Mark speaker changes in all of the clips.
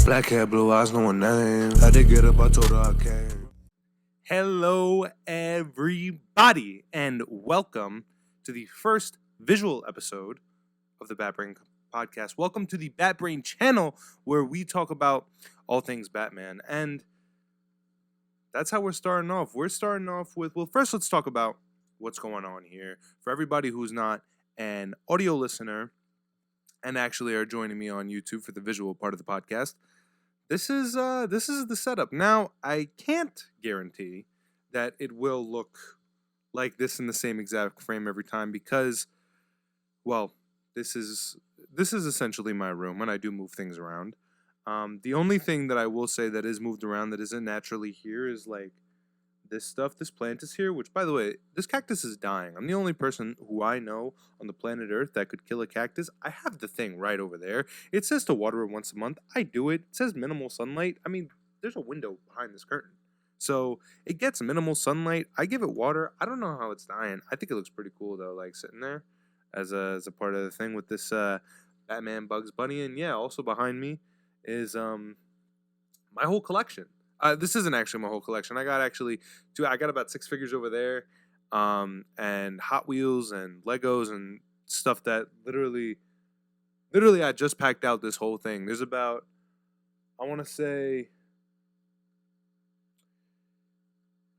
Speaker 1: Black hair, blue eyes, no one name. Had to get up, I told her I came.
Speaker 2: Hello, everybody, and welcome to the first visual episode of the BatBrain podcast. Welcome to the BatBrain channel, where we talk about all things Batman. And that's how we're starting off. We're starting off with, well, first let's talk about what's going on here. For everybody who's not an audio listener and actually are joining me on YouTube for the visual part of the podcast, this is the setup. Now, I can't guarantee that it will look like this in the same exact frame every time because, well, this is essentially my room, and I do move things around. The only thing that I will say that is moved around that isn't naturally here is like this stuff. This plant is here, which, by the way, this cactus is dying. I'm the only person who I know on the planet Earth that could kill a cactus. I have the thing right over there. It says to water it once a month. I do it. It says minimal sunlight. I mean, there's a window behind this curtain. So it gets minimal sunlight. I give it water. I don't know how it's dying. I think it looks pretty cool, though, like sitting there as a part of the thing with this Batman Bugs Bunny. And yeah, also behind me is my whole collection. This isn't actually my whole collection. I got about 6 figures over there, and Hot Wheels and Legos and stuff that literally I just packed out this whole thing. There's about, I want to say,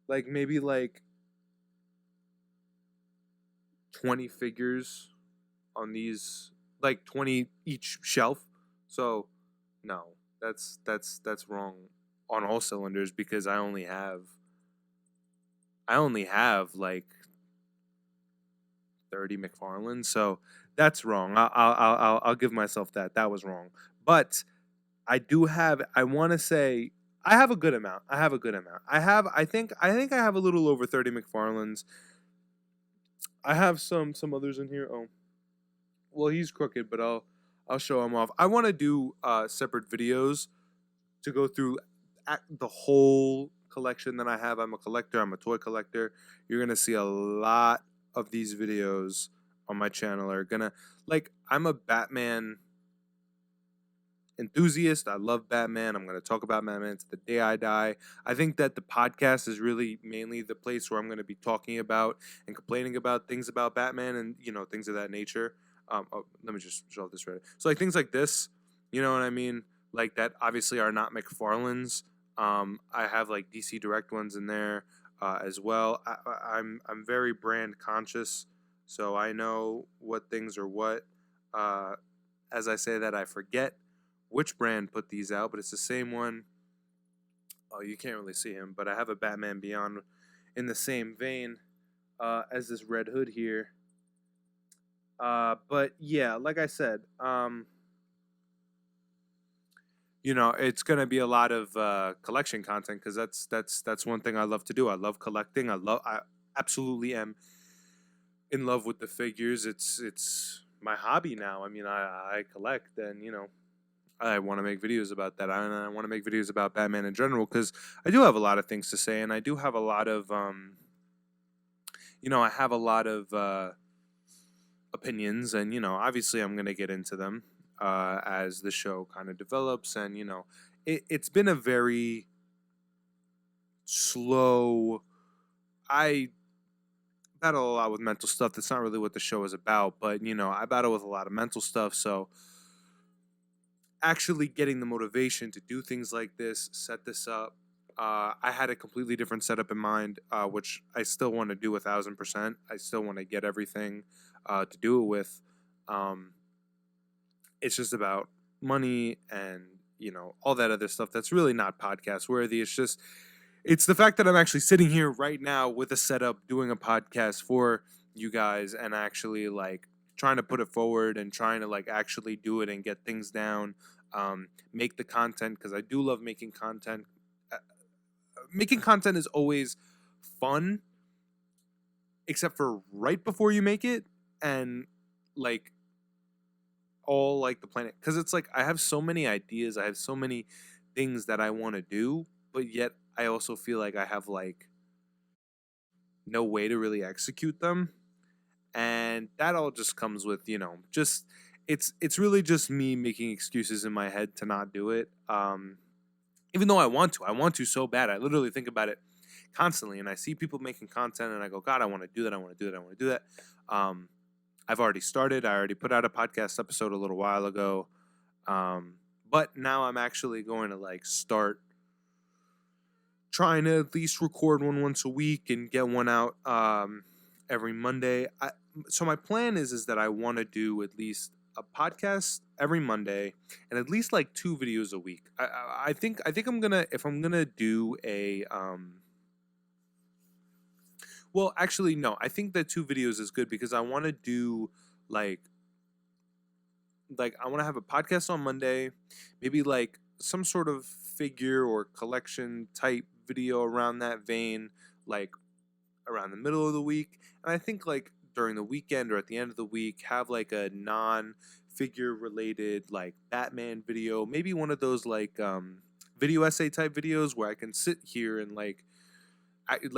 Speaker 2: maybe 20 figures on these, 20 each shelf. So no, that's wrong on all cylinders because I only have like 30 McFarlanes, so that's wrong. I'll give myself that. That was wrong. But I do have. I want to say I have a good amount. I think I have a little over 30 McFarlanes. I have some others in here. Oh, well, he's crooked, but I'll show him off. I want to do separate videos to go through the whole collection that I have. I'm a collector. I'm a toy collector. You're going to see a lot of these videos on my channel are going to, I'm a Batman enthusiast. I love Batman. I'm going to talk about Batman to the day I die. I think that the podcast is really mainly the place where I'm going to be talking about and complaining about things about Batman and, things of that nature. Let me just show this right. So things like this, you know what I mean? Like that obviously are not McFarlane's. I have DC Direct ones in there as well. I'm very brand conscious, so I know what things are what. As I say that, I forget which brand put these out, but it's the same one. Oh, you can't really see him, but I have a Batman Beyond in the same vein as this Red Hood here. But yeah, like I said, it's going to be a lot of collection content because that's one thing I love to do. I love collecting. I absolutely am in love with the figures. It's my hobby now. I mean, I collect, and I want to make videos about that. I want to make videos about Batman in general because I do have a lot of things to say, and I do have a lot of I have a lot of opinions, and obviously I'm going to get into them as the show kind of develops. And it's been a very slow. I battle a lot with mental stuff. That's not really what the show is about, but I battle with a lot of mental stuff. So actually getting the motivation to do things like this, set this up. I had a completely different setup in mind, which I still want to do 1,000%. I still want to get everything to do it with. It's just about money and, all that other stuff that's really not podcast worthy. It's the fact that I'm actually sitting here right now with a setup doing a podcast for you guys and actually trying to put it forward and trying to actually do it and get things down, make the content, because I do love making content. Making content is always fun, except for right before you make it and all the planet, because it's I have so many ideas, I have so many things that I want to do, but yet I also feel I have no way to really execute them, and that all just comes with it's really just me making excuses in my head to not do it. Even though I want to so bad. I literally think about it constantly, and I see people making content, and I go, God, I want to do that. I want to do that. I want to do that. I've already started. I already put out a podcast episode a little while ago, but now I'm actually going to like start trying to at least record one once a week and get one out every Monday. So my plan is that I want to do at least a podcast every Monday and at least like 2 videos a week. I think I'm gonna, if I'm gonna do a well, actually no, I think that 2 videos is good because I want to do like I want to have a podcast on Monday, maybe like some sort of figure or collection type video around that vein, like around the middle of the week. And I think like during the weekend or at the end of the week, have like a non figure related like Batman video, maybe one of those like video essay type videos where I can sit here and like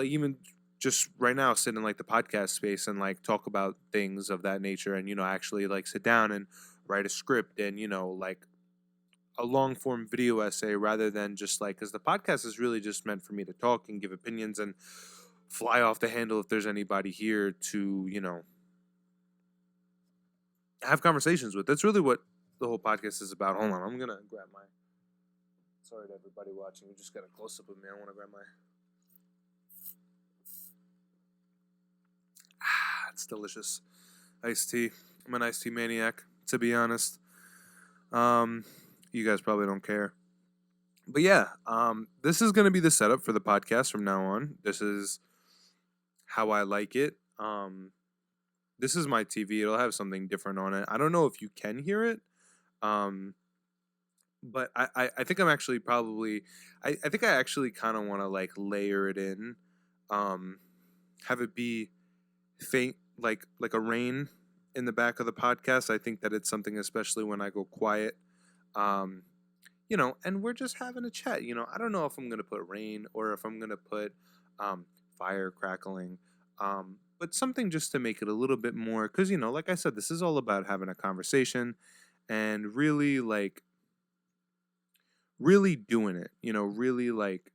Speaker 2: even just right now sit in like the podcast space and like talk about things of that nature, and actually like sit down and write a script and like a long form video essay rather than just like, because the podcast is really just meant for me to talk and give opinions and fly off the handle if there's anybody here to have conversations with. That's really what the whole podcast is about. Hold on, I'm gonna grab my, sorry to everybody watching, you just got a close up of me. I want to grab my, it's delicious iced tea. I'm an iced tea maniac, to be honest. You guys probably don't care, but yeah, this is gonna be the setup for the podcast from now on. This is how I like it. This is my TV. It'll have something different on it. I don't know if you can hear it, but I think I'm actually probably, I think I actually kind of want to like layer it in, have it be faint, like a rain in the back of the podcast. I think that it's something, especially when I go quiet, and we're just having a chat. I don't know if I'm gonna put rain or if I'm gonna put fire crackling, but something just to make it a little bit more, because like I said, this is all about having a conversation and really doing it. Really like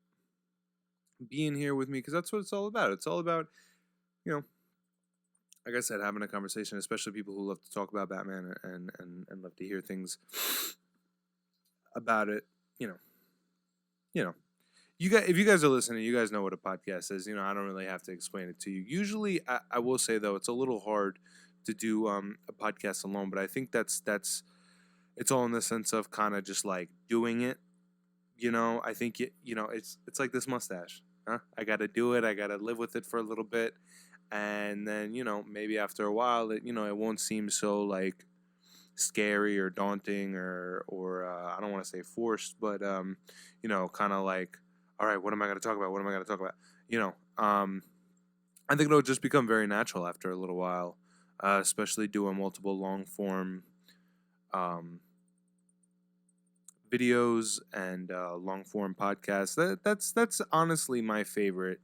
Speaker 2: being here with me, because that's what it's all about. It's all about, like I said, having a conversation, especially people who love to talk about Batman and love to hear things about it. You know, you know. You guys, if you guys are listening, you guys know what a podcast is. I don't really have to explain it to you. Usually, I will say though, it's a little hard to do a podcast alone. But I think that's it's all in the sense of kind of just like doing it. I think it's like this mustache. Huh? I got to do it. I got to live with it for a little bit, and then maybe after a while, it won't seem so like scary or daunting or I don't want to say forced, but kind of like, all right, what am I going to talk about? What am I going to talk about? I think it'll just become very natural after a little while, especially doing multiple long form videos and long form podcasts. That's honestly my favorite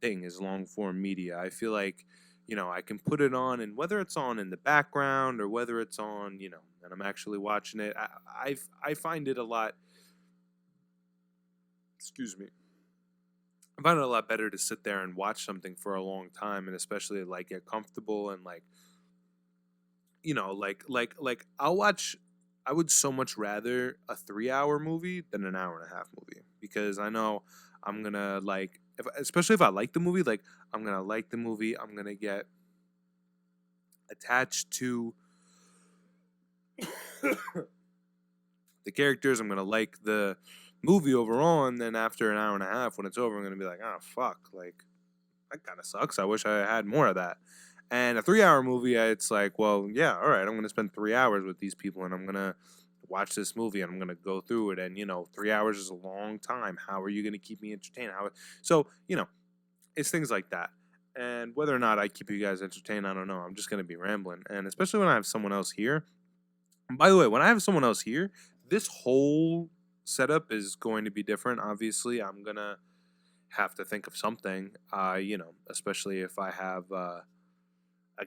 Speaker 2: thing, is long form media. I feel like I can put it on, and whether it's on in the background or whether it's on and I'm actually watching it, I find it a lot, excuse me, I find it a lot better to sit there and watch something for a long time, and especially like get comfortable and like like I would so much rather a 3-hour movie than an hour and a half movie, because I know I'm gonna like, especially if I like the movie, like I'm gonna like the movie, I'm gonna get attached to the characters, I'm gonna like the movie overall, and then after an hour and a half, when it's over, I'm gonna be like, oh fuck, like that kind of sucks. I wish I had more of that. And a 3-hour movie, it's like, well, yeah, all right, I'm gonna spend 3 hours with these people, and I'm gonna watch this movie, and I'm gonna go through it, and 3 hours is a long time. How are you gonna keep me entertained? So it's things like that. And whether or not I keep you guys entertained, I don't know. I'm just gonna be rambling, and especially when I have someone else here. And by the way, when I have someone else here, this whole setup is going to be different. Obviously, I'm gonna have to think of something, especially if I have a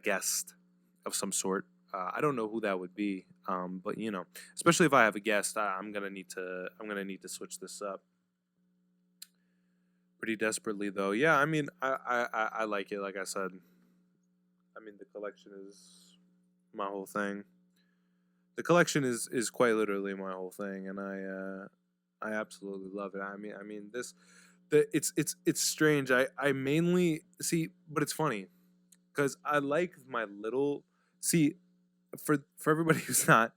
Speaker 2: guest of some sort. I don't know who that would be, but especially if I have a guest, I'm gonna need to switch this up pretty desperately, though. Yeah, I mean, I like it. Like I said, I mean, the collection is my whole thing. The collection is quite literally my whole thing, and I absolutely love it. I mean it's strange. I mainly see, but it's funny because I like my little see for everybody who's not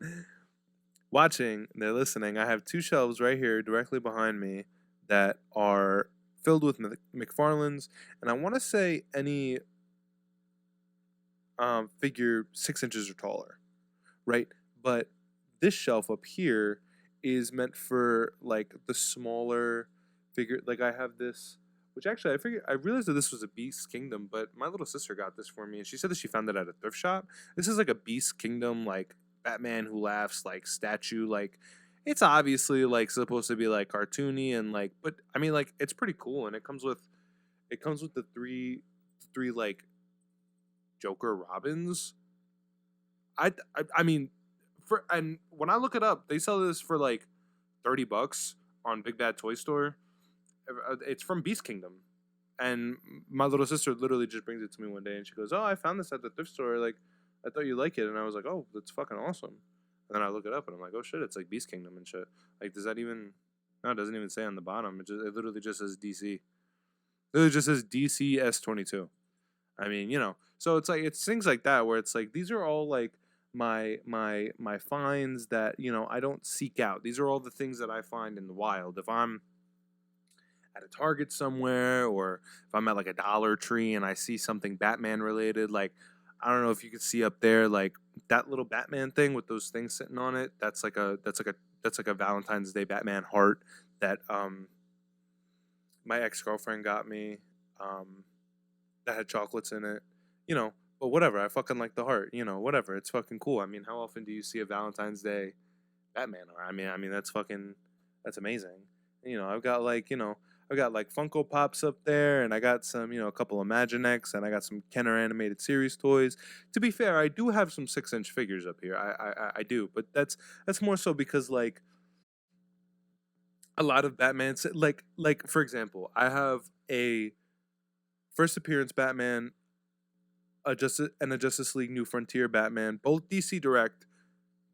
Speaker 2: watching, they're listening. I have two shelves right here directly behind me that are filled with McFarlane's, and I want to say any figure 6 inches or taller, right? But this shelf up here is meant for like the smaller figure. Like I have this, which actually I realized that this was a Beast Kingdom, but my little sister got this for me, and she said that she found it at a thrift shop. This is like a Beast Kingdom, like Batman Who Laughs, like statue. Like it's obviously like supposed to be like cartoony and like, but I mean like it's pretty cool, and it comes with the three like Joker Robins. I mean, and when I look it up, they sell this for like $30 on Big Bad Toy Store. It's from Beast Kingdom, and my little sister literally just brings it to me one day, and she goes, "Oh, I found this at the thrift store. Like, I thought you like it," and I was like, "Oh, that's fucking awesome." And then I look it up, and I'm like, "Oh shit, it's like Beast Kingdom and shit." Like, does that even? No, it doesn't even say on the bottom. It literally just says DC. It literally just says DC S22. I mean, so it's like it's things like that where it's like these are all like my finds that I don't seek out. These are all the things that I find in the wild. If I'm at a Target somewhere, or if I'm at like a Dollar Tree and I see something Batman related, like I don't know if you can see up there, like that little Batman thing with those things sitting on it. That's like a Valentine's Day Batman heart that my ex girlfriend got me. That had chocolates in it, But whatever, I fucking like the heart, whatever. It's fucking cool. I mean, how often do you see a Valentine's Day Batman? Or I mean, that's amazing. I've got like Funko Pops up there, and I got some, a couple of Imaginex, and I got some Kenner animated series toys. To be fair, I do have some 6 inch figures up here. I do, but that's more so because like a lot of Batman, like for example, I have a first appearance Batman, a Justice League New Frontier Batman, both DC Direct,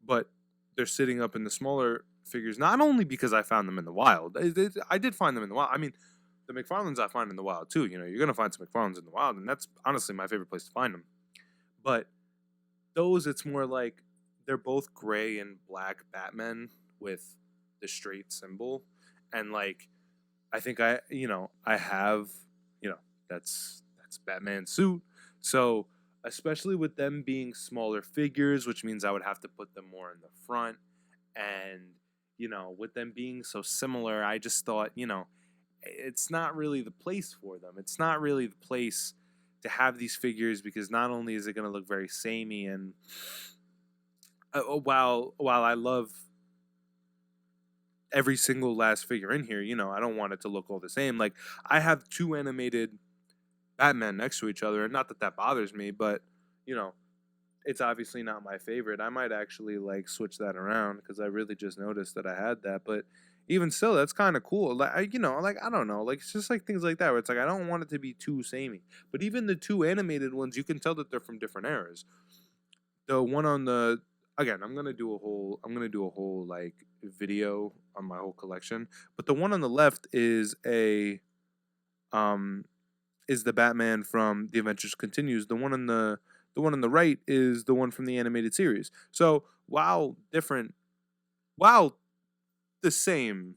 Speaker 2: but they're sitting up in the smaller figures. Not only because I found them in the wild, I did find them in the wild. I mean, the McFarlanes I find in the wild too. You're gonna find some McFarlanes in the wild, and that's honestly my favorite place to find them. But those, it's more like they're both gray and black Batmen with the straight symbol, and like I think I have that's Batman's suit. So especially with them being smaller figures, which means I would have to put them more in the front, and with them being so similar, I just thought it's not really the place for them. It's not really the place to have these figures, because not only is it going to look very samey, and while I love every single last figure in here, I don't want it to look all the same. Like I have two animated Batman next to each other, and not that that bothers me, but it's obviously not my favorite. I might actually like switch that around, because I really just noticed that I had that. But even still, that's kind of cool. Like like I don't know, like it's just like things like that where it's like I don't want it to be too samey. But even the two animated ones, you can tell that they're from different eras. The one on the again, I'm gonna do a whole like video on my whole collection. But the one on the left um is the Batman from The Adventures Continues. The one on the right is the one from the animated series. So while different, while the same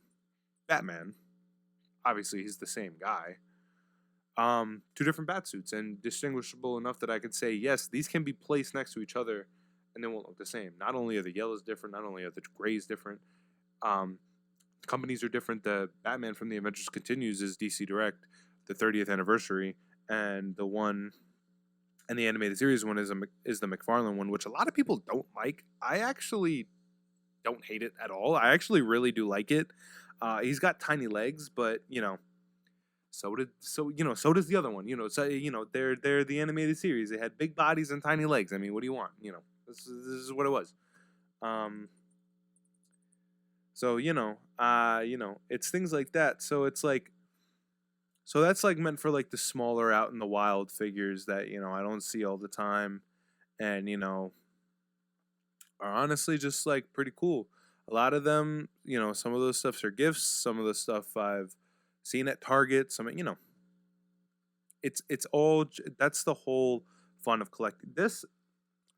Speaker 2: Batman, obviously he's the same guy. Two different bat suits, and distinguishable enough that I could say yes, these can be placed next to each other, and they won't look the same. Not only are the yellows different, not only are the grays different, um, companies are different. The Batman from The Adventures Continues is DC Direct, the 30th anniversary, and the animated series one is the McFarlane one, which a lot of people don't like. I actually don't hate it at all. I actually really do like it. He's got tiny legs, but so does the other one. So they're the animated series. They had big bodies and tiny legs. I mean, what do you want? This is what it was. Um, so it's things like that. So it's like, so that's like meant for like the smaller out in the wild figures that I don't see all the time, and are honestly just like pretty cool. A lot of them, some of those stuffs are gifts. Some of the stuff I've seen at Target. It's all that's the whole fun of collecting. This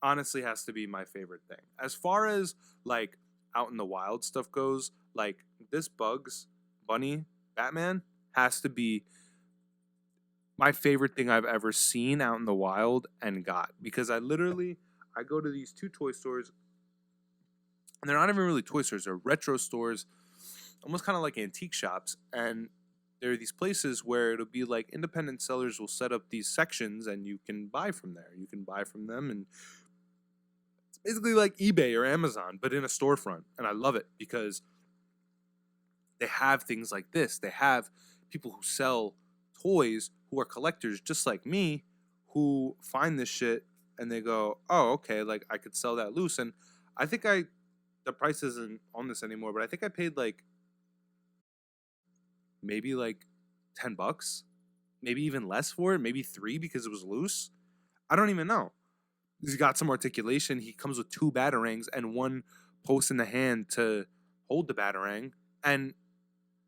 Speaker 2: honestly has to be my favorite thing. As far as like out in the wild stuff goes, like this Bugs Bunny Batman has to be my favorite thing I've ever seen out in the wild and got, because I go to these two toy stores, and they're not even really toy stores, they're retro stores, almost kind of like antique shops, and there are these places where it'll be like independent sellers will set up these sections and you can buy from there. You can buy from them, and it's basically like eBay or Amazon, but in a storefront. And I love it because they have things like this. They have people who sell toys who are collectors just like me, who find this shit and they go, "Oh, okay, like I could sell that loose." And I think the price isn't on this anymore, but I think I paid like maybe like $10, maybe even less for it, maybe 3 because it was loose. I don't even know. He's got some articulation. He comes with 2 batarangs and 1 post in the hand to hold the batarang, and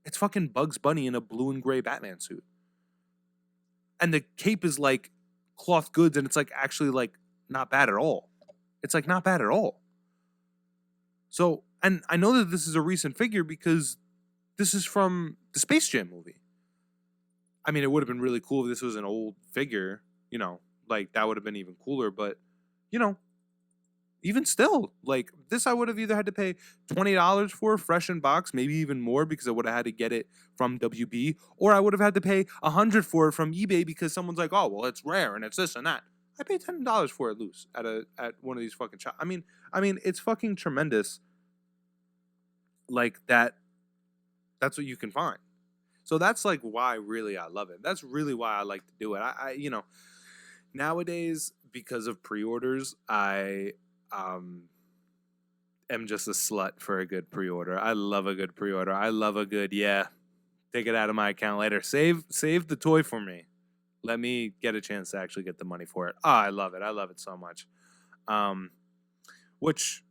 Speaker 2: it's fucking Bugs Bunny in a blue and gray Batman suit. And the cape is like cloth goods, and it's like actually like not bad at all. It's like not bad at all. So, and I know that this is a recent figure because this is from the Space Jam movie. I mean, it would have been really cool if this was an old figure, like that would have been even cooler, but you know, even still, like this, I would have either had to pay $20 for fresh in box, maybe even more because I would have had to get it from WB, or I would have had to pay $100 for it from eBay because someone's like, "Oh, well, it's rare and it's this and that." I paid $10 for it loose at one of these fucking shops. I mean, it's fucking tremendous. Like that. That's what you can find. So that's like why really I love it. That's really why I like to do it. Nowadays because of pre-orders, I am just a slut for a good pre-order. I love a good pre-order. I love a good, yeah, take it out of my account later. Save the toy for me. Let me get a chance to actually get the money for it. Oh, I love it. I love it so much. Which,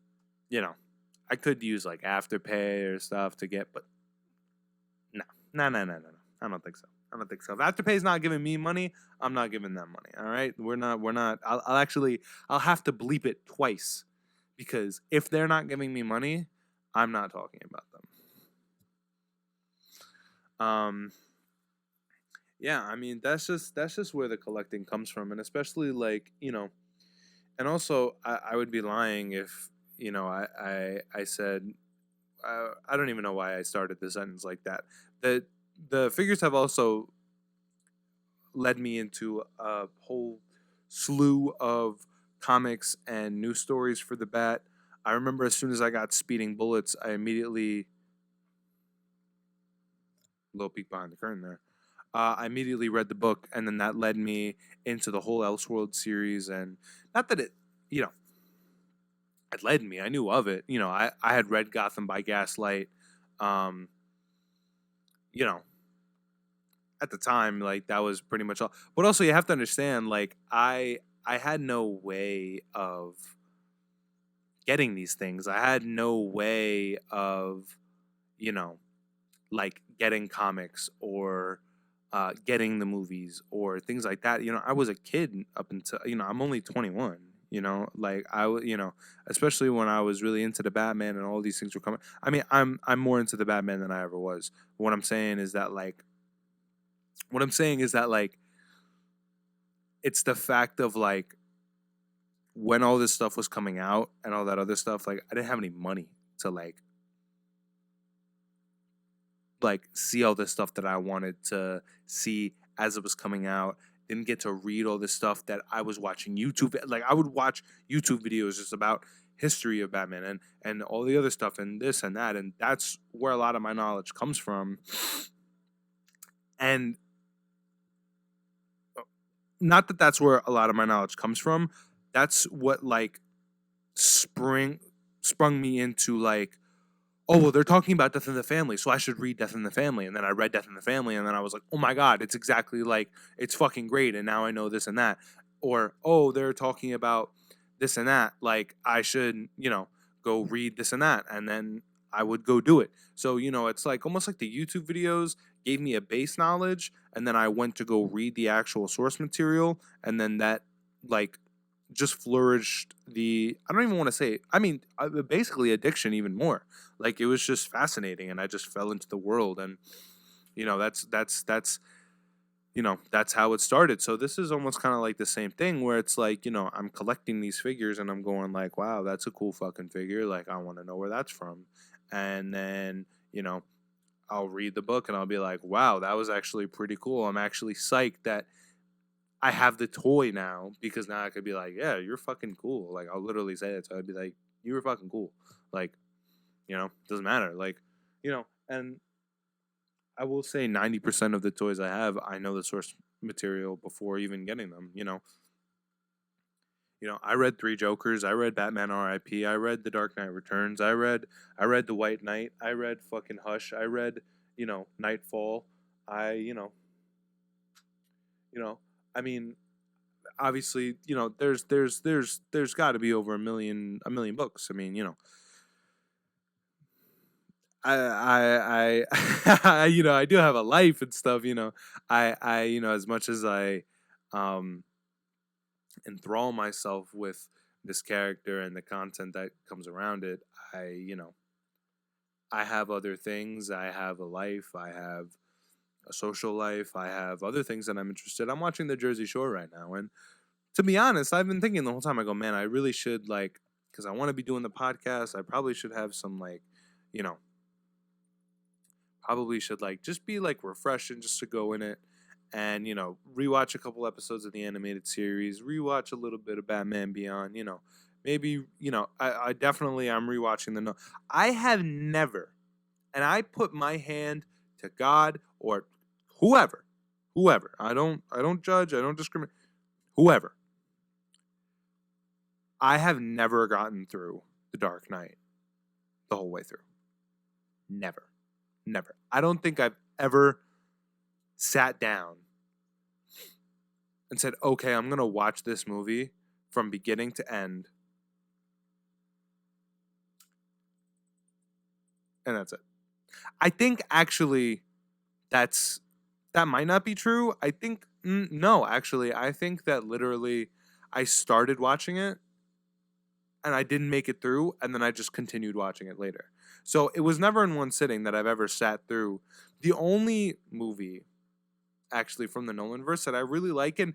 Speaker 2: I could use like Afterpay or stuff to get, but no. No. I don't think so. If Afterpay's not giving me money, I'm not giving them money. All right, we're not. I'll have to bleep it twice, because if they're not giving me money, I'm not talking about them. Yeah, I mean that's just where the collecting comes from, and especially like and also I would be lying if I said I don't even know why I started the sentence like that. The figures have also led me into a whole slew of comics and news stories for the Bat. I remember as soon as I got Speeding Bullets, I immediately little peek behind the curtain there. I immediately read the book, and then that led me into the whole Elseworld series. And not that it led me. I knew of it. I had read Gotham by Gaslight. Um, you know, at the time, like that was pretty much all. But also, you have to understand, like I had no way of getting these things. I had no way of, like getting comics or getting the movies or things like that. I was a kid up until I'm only 21. Like especially when I was really into the Batman and all these things were coming. I mean, I'm more into the Batman than I ever was. What I'm saying is that it's the fact of like when all this stuff was coming out and all that other stuff, like I didn't have any money to like see all this stuff that I wanted to see as it was coming out. Didn't get to read all this stuff that I was watching YouTube. Like I would watch YouTube videos just about history of Batman and all the other stuff and this and that, and that's where a lot of my knowledge comes from. And not that that's where a lot of my knowledge comes from. That's what like sprung me into like, oh, well, they're talking about Death in the Family, so I should read Death in the Family. And then I read Death in the Family, and then I was like, oh my God, it's exactly like, it's fucking great. And now I know this and that. Or, oh, they're talking about this and that. Like, I should, go read this and that. And then I would go do it. So, it's like almost like the YouTube videos gave me a base knowledge. And then I went to go read the actual source material. And then that, like, just flourished I don't even want to say, basically addiction even more. Like, it was just fascinating, and I just fell into the world, and that's how it started. So this is almost kind of like the same thing, where it's like, I'm collecting these figures, and I'm going like, wow, that's a cool fucking figure. Like, I want to know where that's from. And then, I'll read the book, and I'll be like, wow, that was actually pretty cool. I'm actually psyched that I have the toy now, because now I could be like, yeah, you're fucking cool. Like, I'll literally say it. So I'd be like, you were fucking cool. Like, doesn't matter. Like, and I will say 90% of the toys I have, I know the source material before even getting them. I read Three Jokers. I read Batman R.I.P. I read The Dark Knight Returns. I read The White Knight. I read fucking Hush. I read, Nightfall. I, I mean, obviously, there's got to be over a million books. I mean, I do have a life and stuff. As much as I um enthrall myself with this character and the content that comes around it, I have other things. I have a life. I have a social life. I have other things that I'm interested. I'm watching the Jersey Shore right now, and to be honest, I've been thinking the whole time. I go, man, I really should, like, because I want to be doing the podcast. I probably should have some, like, you know, probably should, like, just be like refreshing, just to go in it, and rewatch a couple episodes of the animated series, rewatch a little bit of Batman Beyond. Maybe I definitely, I'm rewatching the. No, I have never, and I put my hand to God or whoever. I don't judge. I don't discriminate. Whoever. I have never gotten through The Dark Knight the whole way through. Never. Never. I don't think I've ever sat down and said, okay, I'm going to watch this movie from beginning to end. And that's it. I think actually that might not be true. I think, no, actually, I think that literally I started watching it and I didn't make it through, and then I just continued watching it later. So it was never in one sitting that I've ever sat through. The only movie, actually, from the Nolanverse that I really like, and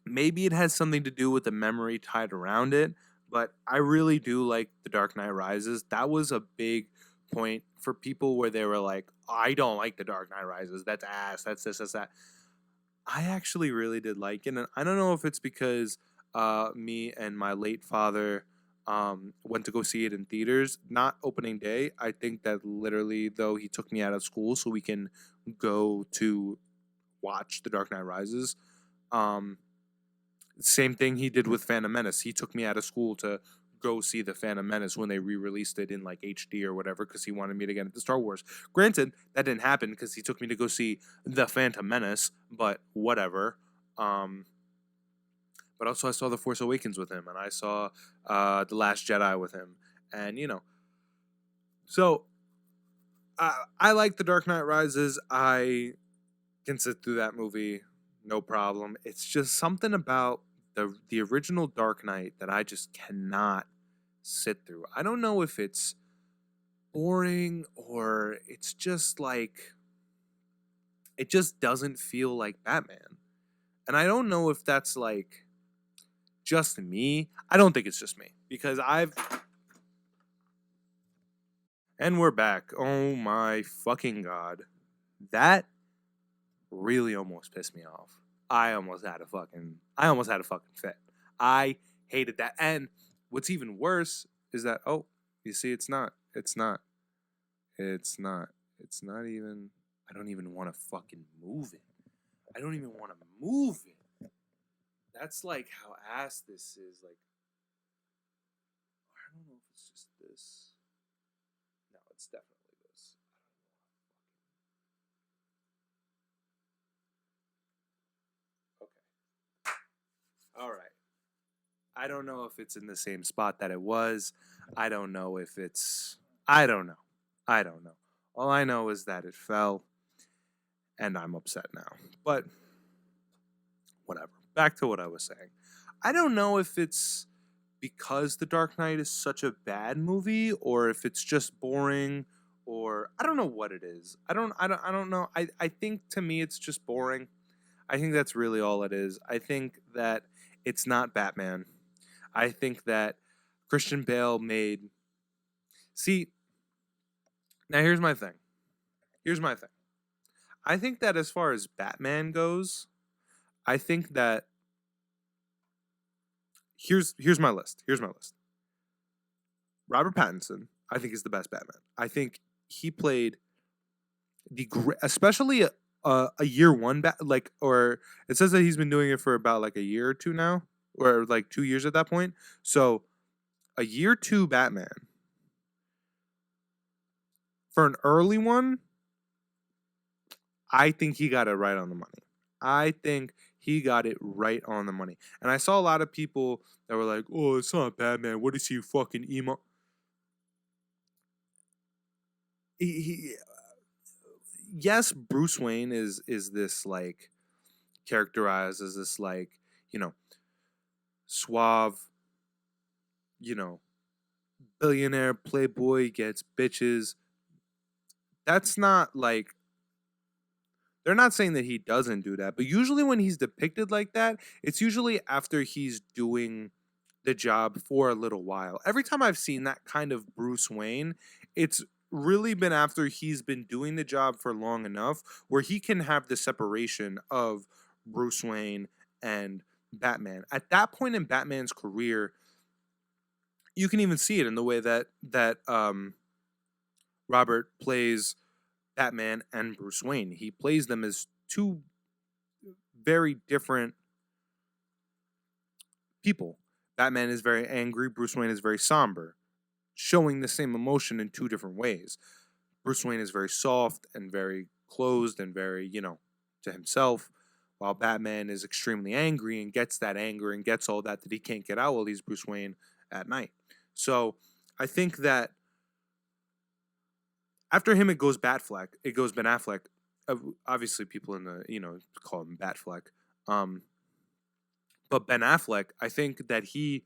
Speaker 2: maybe it has something to do with the memory tied around it, but I really do like The Dark Knight Rises. That was a big point for people where they were like, I don't like The Dark Knight Rises. That's ass. That's this, that's that. I actually really did like it, and I don't know if it's because me and my late father went to go see it in theaters, not opening day. I think that literally, though, he took me out of school so we can go to watch The Dark Knight Rises. Um, Same thing he did with Phantom Menace. He took me out of school to go see the Phantom Menace when they re-released it in like HD or whatever, because he wanted me to get into Star Wars. Granted, that didn't happen because he took me to go see the Phantom Menace, but whatever. But also I saw The Force Awakens with him, and I saw The Last Jedi with him, and so I like The Dark Knight Rises. I can sit through that movie, no problem. It's just something about the original Dark Knight that I just cannot sit through. I don't know if it's boring or it's just like, it just doesn't feel like Batman. And I don't know if that's like just me. I don't think it's just me, because and we're back. Oh my fucking God. That really almost pissed me off. I almost had a fucking fit. I hated that. And what's even worse is that, oh, you see, it's not even, I don't even want to fucking move it. I don't even want to move it. That's like how ass this is. Like, don't know if it's just this. No, it's definitely this. Okay. All right. I don't know if it's in the same spot that it was. I don't know if it's. I don't know. I don't know. All I know is that it fell, and I'm upset now. But whatever. Back to what I was saying. I don't know if it's because The Dark Knight is such a bad movie, or if it's just boring, or I don't know what it is. I don't know. I think to me it's just boring. I think that's really all it is. I think that it's not Batman. I think that Christian Bale made. See, now here's my thing. Here's my thing. I think that as far as Batman goes, I think that here's my list. Here's my list. Robert Pattinson, I think is the best Batman. I think he played especially a year one like, or it says that he's been doing it for about like a year or two now, or like 2 years at that point. So a year two Batman for an early one, I think he got it right on the money. I think he got it right on the money. And I saw a lot of people that were like, "Oh, it's not Batman. What is he fucking emo?" He yes, Bruce Wayne is this like characterized as this like, you know, suave, you know, billionaire playboy gets bitches. That's not like, they're not saying that he doesn't do that, but usually when he's depicted like that, it's usually after he's doing the job for a little while. Every time I've seen that kind of Bruce Wayne, it's really been after he's been doing the job for long enough where he can have the separation of Bruce Wayne and Batman. At that point in Batman's career, you can even see it in the way that Robert plays Batman and Bruce Wayne. He plays them as two very different people. Batman is very angry, Bruce Wayne is very somber, showing the same emotion in two different ways. Bruce Wayne is very soft and very closed and very, to himself, while Batman is extremely angry and gets that anger and gets all that he can't get out while he's Bruce Wayne at night. So I think that after him, it goes Batfleck. It goes Ben Affleck. Obviously, people in the call him Batfleck. But Ben Affleck, I think that he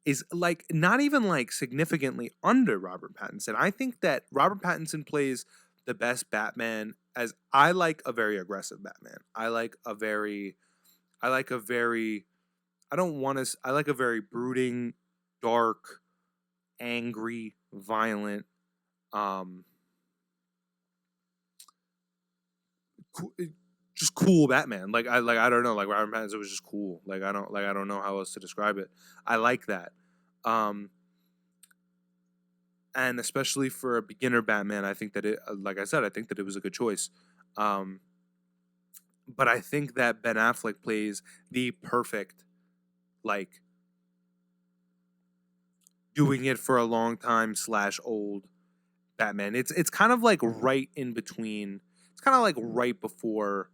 Speaker 2: is like not even like significantly under Robert Pattinson. I think that Robert Pattinson plays the best Batman. As I like a very aggressive Batman. I like a very brooding, dark, angry, violent, um just cool Batman. I don't know, like Robert Pattinson was just cool. I don't know how else to describe it. I like that. Um and especially for a beginner Batman, I think that it, like I said, I think that it was a good choice. Um but I think that Ben Affleck plays the perfect, like, doing it for a long time / old Batman. It's kind of like right in between. It's kind of like right before,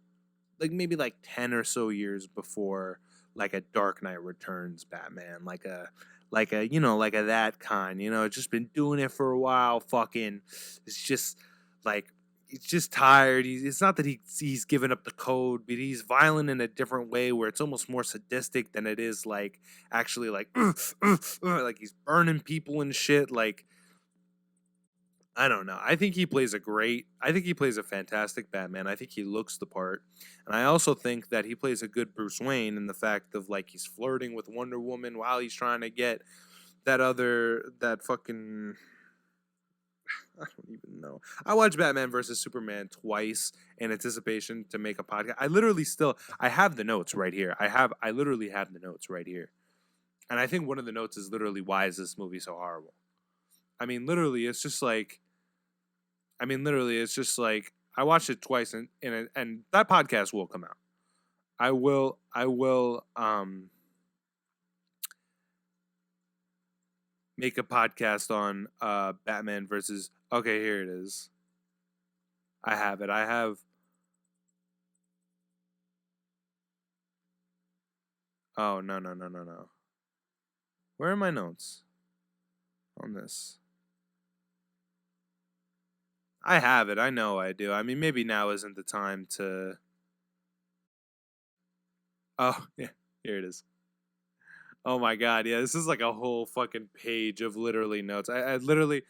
Speaker 2: like maybe like 10 or so years before like a Dark Knight Returns Batman, like a that kind, just been doing it for a while, fucking, it's just like, he's just tired. It's not that he's given up the code, but he's violent in a different way where it's almost more sadistic than it is like actually like like he's burning people and shit. Like, I don't know. I think he plays a fantastic Batman. I think he looks the part. And I also think that he plays a good Bruce Wayne in the fact of like he's flirting with Wonder Woman while he's trying to get that fucking, I don't even know. I watched Batman versus Superman twice in anticipation to make a podcast. I have the notes right here. I literally have the notes right here. And I think one of the notes is literally, why is this movie so horrible? I mean, literally, it's just like, I watched it twice, and that podcast will come out. I will make a podcast on Batman versus. Okay, here it is. I have it. I have. Oh no no no no no. Where are my notes on this? I have it. I know I do. I mean, maybe now isn't the time to. Oh yeah, here it is. Oh my god, yeah, this is like a whole fucking page of literally notes. I literally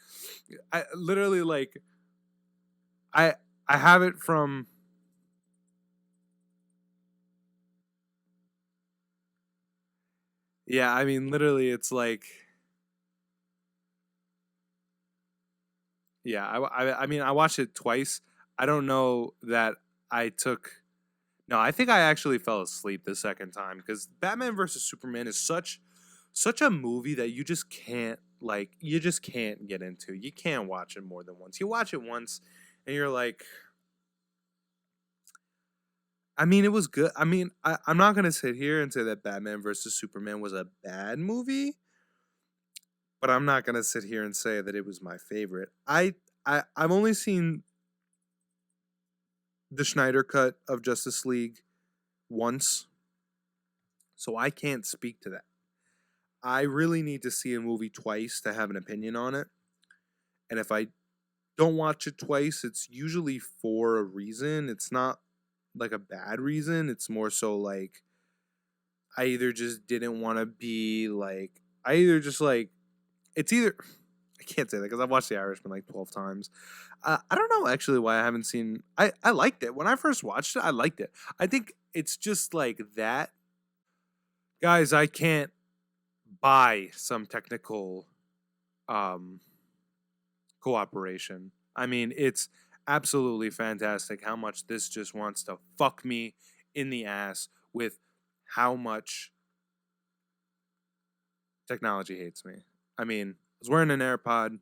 Speaker 2: like, I I have it from. Yeah, I mean, literally, it's like, yeah, I mean, I watched it twice. I don't know that I took. No, I think I actually fell asleep the second time because Batman versus Superman is such a movie that you just can't get into. You can't watch it more than once. You watch it once and you're like, I mean, it was good. I mean, I'm not gonna sit here and say that Batman versus Superman was a bad movie, but I'm not gonna sit here and say that it was my favorite. I've only seen the Schneider cut of Justice League once, so I can't speak to that. I really need to see a movie twice to have an opinion on it. And if I don't watch it twice, it's usually for a reason. It's not like a bad reason. It's more so like I either just didn't want to be like, I either just like, it's either, I can't say that because I've watched The Irishman like 12 times. I don't know actually why I haven't seen, I liked it. When I first watched it, I liked it. I think it's just like that. Guys, I can't buy some technical um cooperation. I mean, it's absolutely fantastic how much this just wants to fuck me in the ass with how much technology hates me. I mean, I was wearing an AirPod,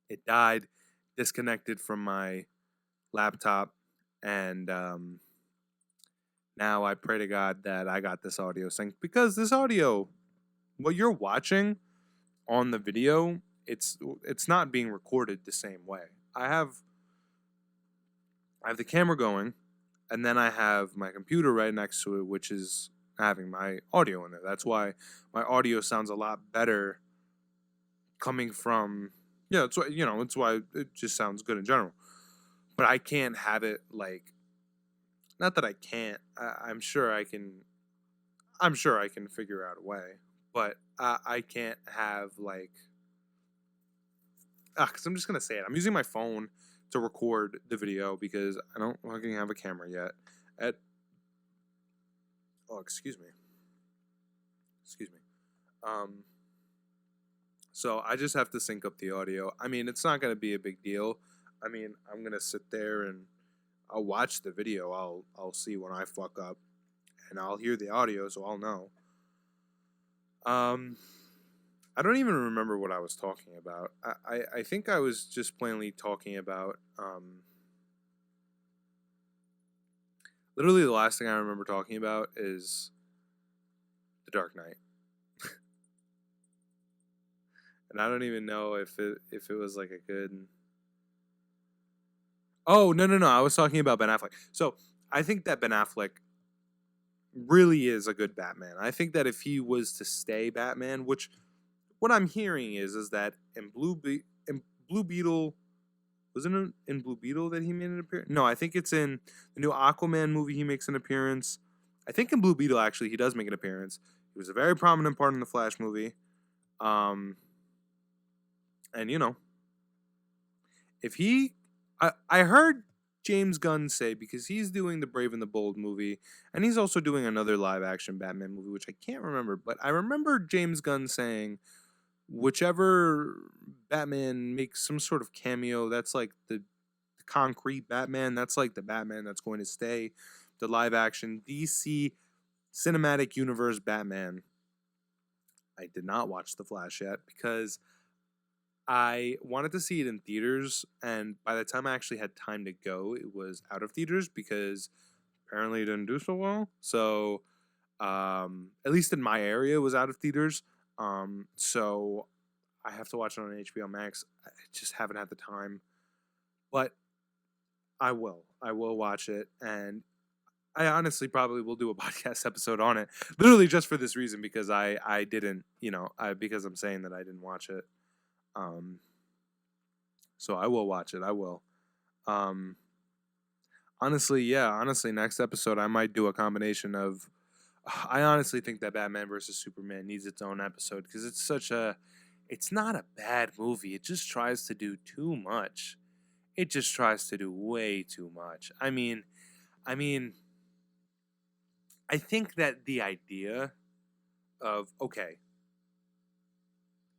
Speaker 2: it died, disconnected from my laptop, and now I pray to God that I got this audio synced because this audio, what you're watching on the video, it's not being recorded the same way. I have the camera going, and then I have my computer right next to it, which is having my audio in there. That's why my audio sounds a lot better coming from. Yeah, it's why it's why it just sounds good in general. But I can't have it like, not that I can't. I'm sure I can. I'm sure I can figure out a way, but I can't have like. Because I'm just gonna say it. I'm using my phone to record the video because I don't fucking have a camera yet. At oh, excuse me. Um, so I just have to sync up the audio. I mean, it's not gonna be a big deal. I mean, I'm gonna sit there and I'll watch the video. I'll see when I fuck up, and I'll hear the audio, so I'll know. Um, I don't even remember what I was talking about. I think I was just plainly talking about literally the last thing I remember talking about is The Dark Knight. And I don't even know if it was like a good. Oh no no no! I was talking about Ben Affleck. So I think that Ben Affleck really is a good Batman. I think that if he was to stay Batman, which what I'm hearing is that in Blue Beetle, wasn't it in Blue Beetle that he made an appearance? No, I think it's in the new Aquaman movie. He makes an appearance. I think in Blue Beetle actually he does make an appearance. He was a very prominent part in the Flash movie. Um, and if he, I heard James Gunn say, because he's doing the Brave and the Bold movie, and he's also doing another live action Batman movie, which I can't remember, but I remember James Gunn saying whichever Batman makes some sort of cameo, that's like the concrete Batman, that's like the Batman that's going to stay, the live action DC cinematic universe Batman. I did not watch The Flash yet because I wanted to see it in theaters, and by the time I actually had time to go, it was out of theaters because apparently it didn't do so well. So, at least in my area, it was out of theaters. So I have to watch it on HBO Max. I just haven't had the time, but I will. I will watch it, and I honestly probably will do a podcast episode on it, literally just for this reason, because I didn't, because I'm saying that I didn't watch it. Um, so I will watch it. I will. Um, honestly, next episode I might do a combination of. I honestly think that Batman versus Superman needs its own episode because it's not a bad movie. It just tries to do too much. It just tries to do way too much. I mean, I think that the idea of, okay,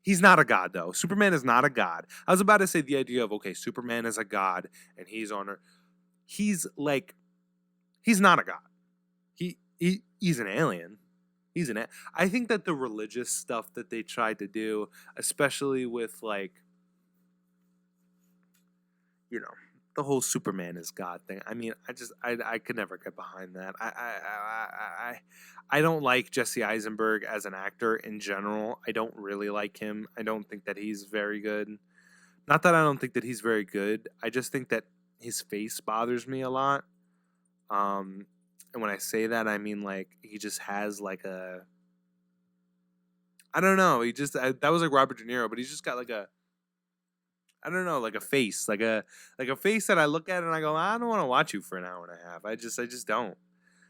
Speaker 2: he's not a god though. Superman is not a god. I was about to say the idea of, okay, Superman is a god and he's on Earth. He's like, he's not a god. He's an alien. I think that the religious stuff that they tried to do, especially with like, you know, the whole Superman is God thing. I mean, I could never get behind that. I don't like Jesse Eisenberg as an actor in general. I don't really like him. I don't think that he's very good. Not that I don't think that he's very good. I just think that his face bothers me a lot. And when I say that, I mean like he just has like a, I don't know. That was like Robert De Niro, but he's just got like a, I don't know, like a face, like a face that I look at and I go, I don't want to watch you for an hour and a half. I just don't.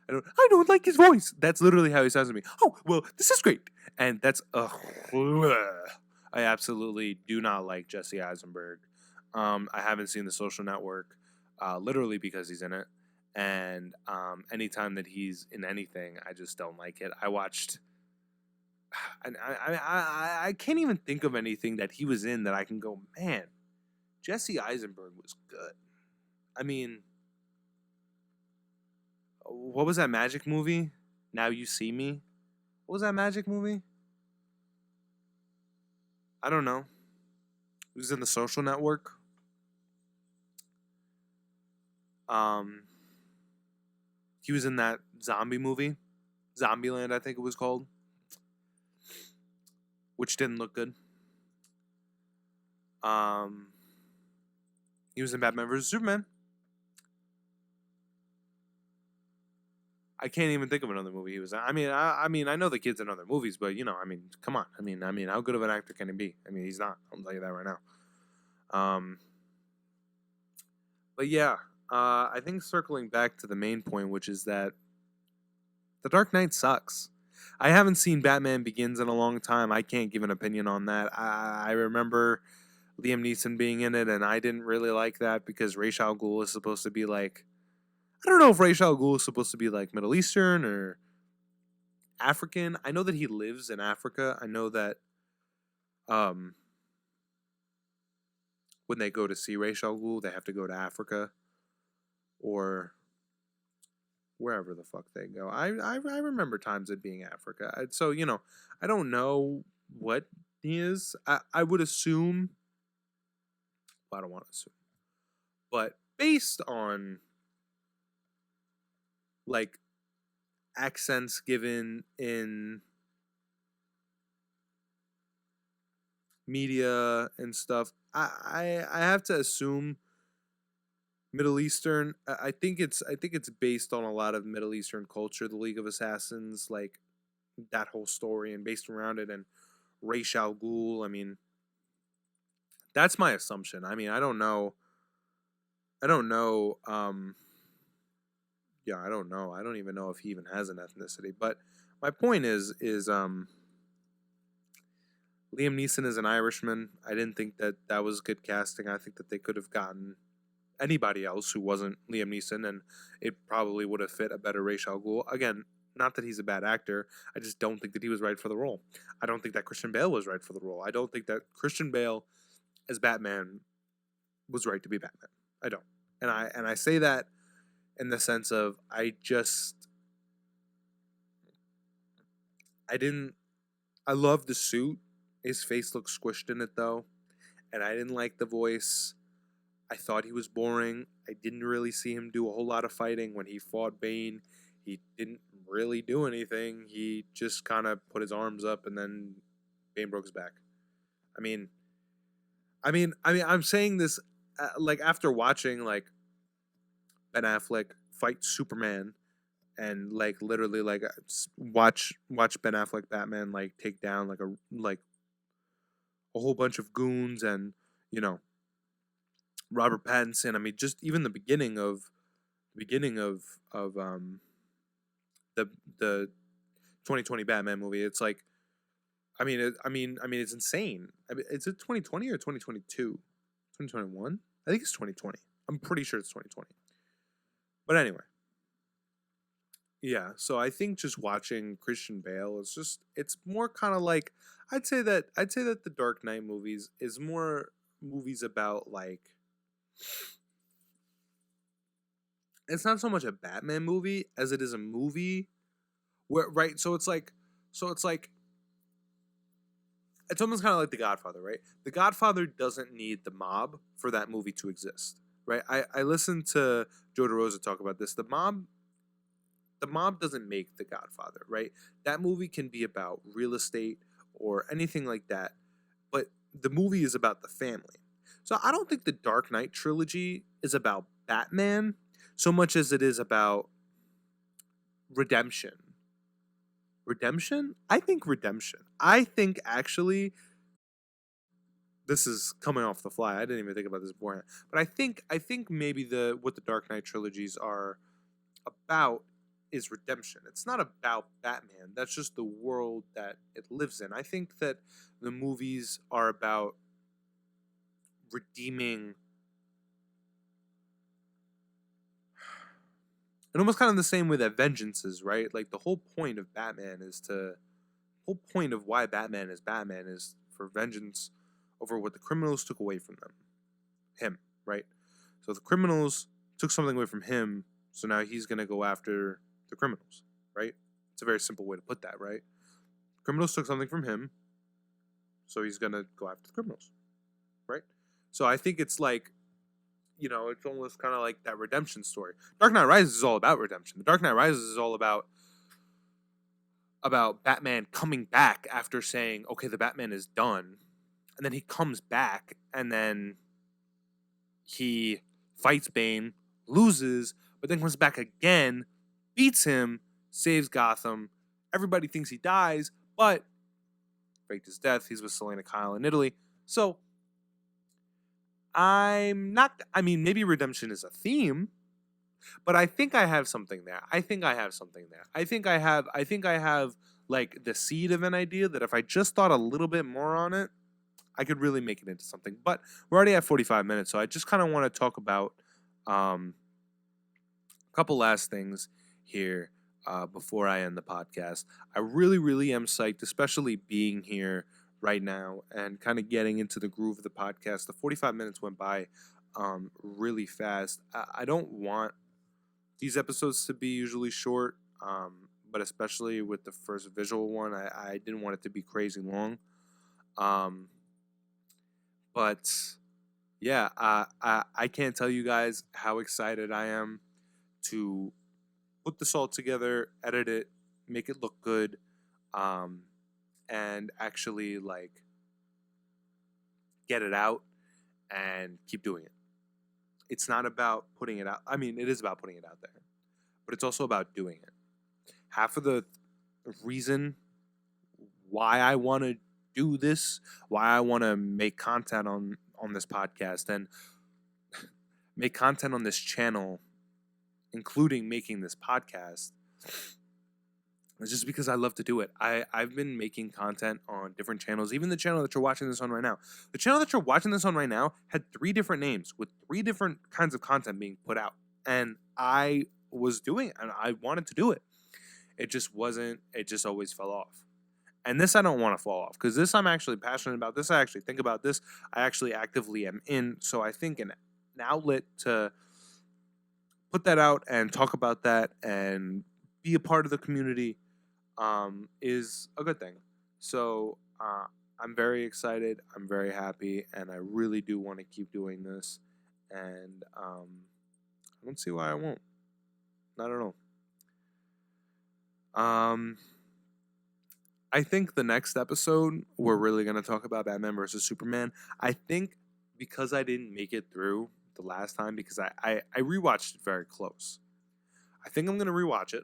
Speaker 2: I don't like his voice. That's literally how he sounds to me. Oh, well, this is great. And that's I absolutely do not like Jesse Eisenberg. I haven't seen The Social Network, literally because he's in it. And anytime that he's in anything, I just don't like it. I watched, and I can't even think of anything that he was in that I can go, man, Jesse Eisenberg was good. I mean, what was that magic movie? Now You See Me? What was that magic movie? I don't know. He was in The Social Network. He was in that zombie movie, Zombieland, I think it was called, which didn't look good. He was in Batman vs Superman. I can't even think of another movie he was in. I mean, I know the kid's in other movies, but come on. I mean, how good of an actor can he be? I mean, he's not. I'll tell you that right now. But yeah, I think circling back to the main point, which is that The Dark Knight sucks. I haven't seen Batman Begins in a long time. I can't give an opinion on that. I remember Liam Neeson being in it, and I didn't really like that because Ra's al Ghul is supposed to be like, I don't know if Ra's al Ghul is supposed to be like Middle Eastern or African. I know that he lives in Africa. I know that um, when they go to see Ra's al Ghul, they have to go to Africa or wherever the fuck they go. I remember times it being Africa. So, I don't know what he is. I would assume, well, I don't want to assume, but based on like accents given in media and stuff, I have to assume Middle Eastern. I think it's based on a lot of Middle Eastern culture. The League of Assassins, like that whole story, and based around it, and Ra's al Ghul. I mean, that's my assumption. I mean, I don't know. I don't know. Yeah, I don't know. I don't even know if he even has an ethnicity. But my point is Liam Neeson is an Irishman. I didn't think that that was good casting. I think that they could have gotten anybody else who wasn't Liam Neeson, and it probably would have fit a better Ra's al Ghul. Again, not that he's a bad actor. I just don't think that he was right for the role. I don't think that Christian Bale was right for the role. I don't think that Christian Bale as Batman was right to be Batman. I don't. And I say that in the sense of I love the suit. His face looks squished in it though. And I didn't like the voice. I thought he was boring. I didn't really see him do a whole lot of fighting. When he fought Bane, he didn't really do anything. He just kind of put his arms up and then Bane broke his back. I mean, I'm saying this like after watching like Ben Affleck fight Superman and like literally like watch Ben Affleck Batman like take down like a whole bunch of goons and you know Robert Pattinson. I mean, just even the beginning of the 2020 Batman movie. It's like it's insane. I mean, is it 2020 or 2022? 2021? I think it's 2020. I'm pretty sure it's 2020. But anyway, yeah. So I think just watching Christian Bale is just it's more kind of like I'd say that the Dark Knight movies is more movies about like it's not so much a Batman movie as it is a movie where right. So it's like it's almost kind of like The Godfather, right? The Godfather doesn't need the mob for that movie to exist, right? I listened to Joe DeRosa talk about this. The mob doesn't make The Godfather, right? That movie can be about real estate or anything like that, but the movie is about the family. So I don't think the Dark Knight trilogy is about Batman so much as it is about redemption. Redemption? I think redemption. I think actually this is coming off the fly. I didn't even think about this beforehand. But I think maybe the what the Dark Knight trilogies are about is redemption. It's not about Batman. That's just the world that it lives in. I think that the movies are about redeeming and almost kind of the same way that vengeance is, right? Like the whole point of Batman is to whole point of why Batman is for vengeance over what the criminals took away from him, right? So the criminals took something away from him, so now he's gonna go after the criminals, right? It's a very simple way to put that, right? Criminals took something from him, so he's gonna go after the criminals, right? So I think it's like, it's almost kind of like that redemption story. Dark Knight Rises is all about redemption. The Dark Knight Rises is all about Batman coming back after saying, okay, the Batman is done. And then he comes back and then he fights Bane, loses, but then comes back again, beats him, saves Gotham. Everybody thinks he dies, but faked his death. He's with Selena Kyle in Italy. So maybe redemption is a theme, but I think I have something there. I think I have like the seed of an idea that if I just thought a little bit more on it, I could really make it into something. But we're already at 45 minutes, so I just kind of want to talk about a couple last things here before I end the podcast. I really, really am psyched, especially being here right now and kind of getting into the groove of the podcast. The 45 minutes went by really fast. I don't want these episodes to be usually short, but especially with the first visual one, I didn't want it to be crazy long. But yeah, I can't tell you guys how excited I am to put this all together, edit it, make it look good, and actually like get it out and keep doing it. It's not about putting it out. I mean, it is about putting it out there, but it's also about doing it. Half of the reason why I want to do this, why I want to make content on this podcast and make content on this channel, including making this podcast, it's just because I love to do it. I've been making content on different channels, even the channel that you're watching this on right now. The channel that you're watching this on right now had 3 different names with 3 different kinds of content being put out. And I was doing it and I wanted to do it. It just always fell off. And this I don't want to fall off because this I'm actually passionate about. This I actually think about. This I actually actively am in. So I think an outlet to put that out and talk about that and be a part of the community is a good thing. So I'm very excited. I'm very happy, and I really do want to keep doing this. And I don't see why I won't. I don't know. I think the next episode we're really gonna talk about Batman versus Superman. I think because I didn't make it through the last time because I rewatched it very close. I think I'm gonna rewatch it.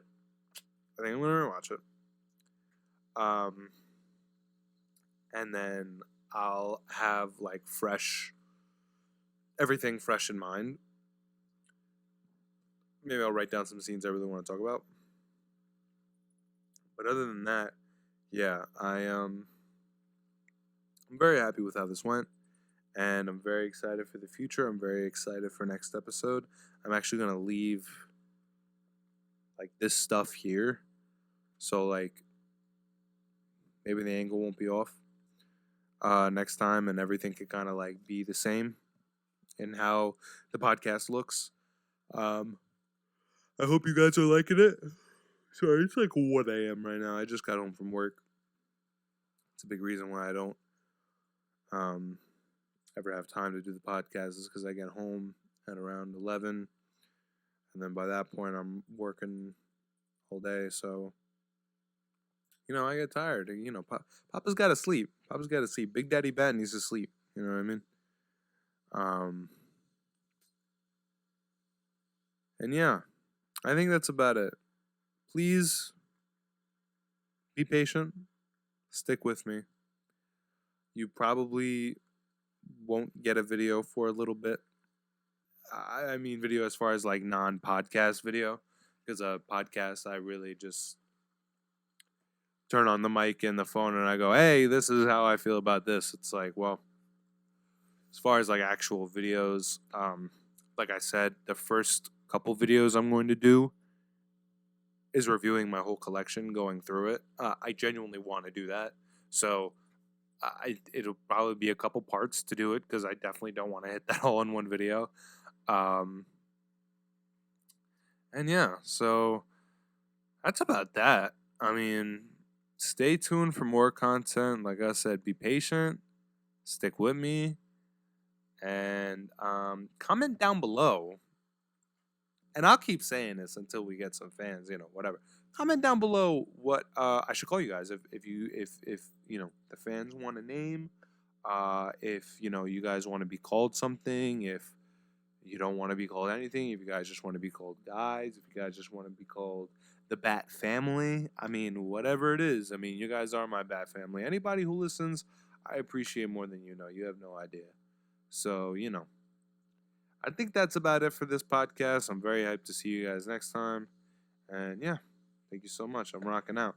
Speaker 2: Um, and then I'll have like everything fresh in mind. Maybe I'll write down some scenes I really want to talk about. But other than that, yeah, I'm very happy with how this went, and I'm very excited for the future. I'm very excited for next episode. I'm actually gonna leave like this stuff here, so like maybe the angle won't be off next time, and everything could kind of like be the same in how the podcast looks. I hope you guys are liking it. Sorry, it's like 1 a.m. right now. I just got home from work. It's a big reason why I don't ever have time to do the podcast is because I get home at around 11, and then by that point I'm working all day. So I get tired. Papa's got to sleep. Big Daddy Bat needs to sleep. You know what I mean? And yeah, I think that's about it. Please be patient. Stick with me. You probably won't get a video for a little bit. I mean, video as far as like non-podcast video, because a podcast I really just turn on the mic and the phone and I go, "Hey, this is how I feel about this." It's like, well, as far as like actual videos, like I said, the first couple videos I'm going to do is reviewing my whole collection, going through it. I genuinely want to do that, so it'll probably be a couple parts to do it because I definitely don't want to hit that all in one video. And yeah, so that's about that. I mean, stay tuned for more content. Like I said, be patient, stick with me, and comment down below. And I'll keep saying this until we get some fans, whatever. Comment down below what I should call you guys if the fans want a name, if you guys want to be called something, if you don't want to be called anything, if you guys just want to be called guys, if you guys just want to be called the Bat Family, I mean, whatever it is. I mean, you guys are my Bat Family. Anybody who listens, I appreciate more than you know. You have no idea. So, I think that's about it for this podcast. I'm very hyped to see you guys next time. And yeah, thank you so much. I'm rocking out.